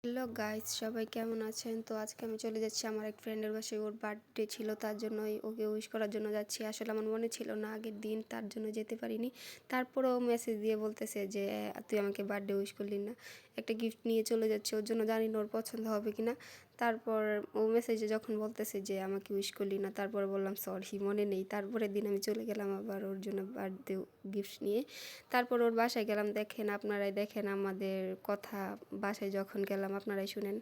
Hello guys, সবাই কেমন আছেন? তো আজকে আমি চলে যাচ্ছি আমার এক ফ্রেন্ডের বাসায়। ওর বার্থডে ছিল, তার জন্যই ওকে উইশ করার জন্য যাচ্ছি। আসলে আমার মনে ছিল না আগের দিন, তার জন্য যেতে পারিনি। তারপরেও মেসেজ দিয়ে বলতেছে যে তুই আমাকে বার্থডে উইশ করলি না, একটা গিফট নিয়ে চলে যাচ্ছে। ওর জন্য জানি না ওর পছন্দ হবে কি না। তারপর ও মেসেজে যখন বলতেছে যে আমাকে উইশ করলি না, তারপরে বললাম সরি, মনে নেই। তারপরের দিন আমি চলে গেলাম আবার ওর জন্য বার্থডে গিফট নিয়ে। তারপর ওর বাসায় গেলাম। দেখেন, আপনারাই দেখেন আমাদের কথা। বাসায় যখন গেলাম আপনারাই শুনেন।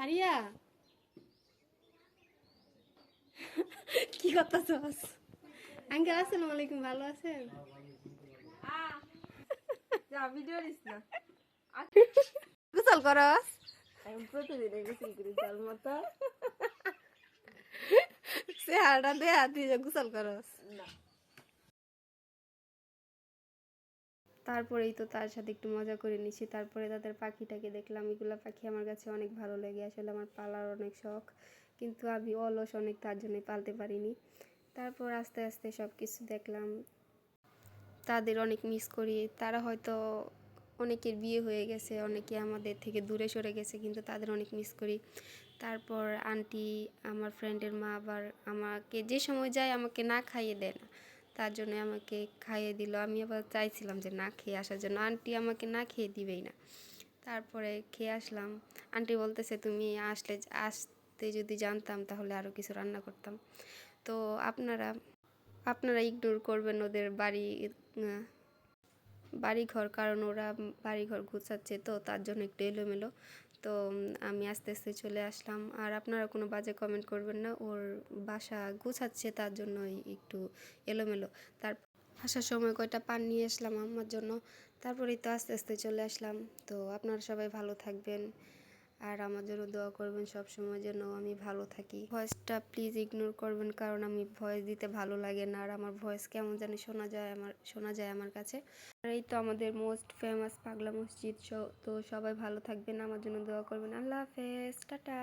আরিয়া, কি করতেছস? আঙ্কেল আসসালামু আলাইকুম, ভালো আছেন? যা ভিডিও দিস না। গোসল করস? আমি প্রতিদিন গোসল করি তার মতো চেহারাটা দেয়া তুই যে গোসল করস। না। তারপরেই তো তার সাথে একটু মজা করে নিচ্ছি। তারপরে তাদের পাখিটাকে দেখলাম। এগুলা পাখি আমার কাছে অনেক ভালো লাগে। আসলে আমার পালার অনেক শখ, কিন্তু আমি অলস অনেক, তার জন্যই পালতে পারিনি। তারপর আস্তে আস্তে সব কিছু দেখলাম। তাদের অনেক মিস করি। তারা হয়তো অনেকের বিয়ে হয়ে গেছে, অনেকে আমাদের থেকে দূরে সরে গেছে, কিন্তু তাদের অনেক মিস করি। তারপর আন্টি, আমার ফ্রেন্ডের মা আবার আমাকে যে সময় যায় আমাকে না খাইয়ে দেয় না, তার জন্য আমাকে খাইয়ে দিল। আমি আবার চাইছিলাম যে না খেয়ে আসার জন্য, আন্টি আমাকে না খেয়ে দিবেই না। তারপরে খেয়ে আসলাম। আন্টি বলতেছে তুমি আসতে যদি জানতাম তাহলে আরও কিছু রান্না করতাম। তো আপনারা আপনারা ইগনোর করবেন ওদের বাড়িঘর, কারণ ওরা বাড়িঘর গুছাচ্ছে, তো তার জন্য একটু এলোমেলো। তো আমি আস্তে আস্তে চলে আসলাম। আর আপনারা কোনো বাজে কমেন্ট করবেন না, ওর বাসা গুছাচ্ছে তার জন্যই একটু এলোমেলো। তার আসার সময় কয়টা পান নিয়ে আসলাম আমার জন্য। তারপরেই তো আস্তে আস্তে চলে আসলাম। তো আপনারা সবাই ভালো থাকবেন আর আমার জন্য দোয়া করবেন সব সময়, যেন আমি ভালো থাকি। ভয়েসটা প্লিজ ইগনোর করবেন, কারণ আমি ভয়েস দিতে ভালো লাগে না, আর আমার ভয়েস কেমন জানি শোনা যায় আমার কাছে। আর এই তো আমাদের মোস্ট ফেমাস পাগলা মসজিদ। তো সবাই ভালো থাকবেন, আমার জন্য দোয়া করবেন। আল্লাহ হাফেজ, টাটা।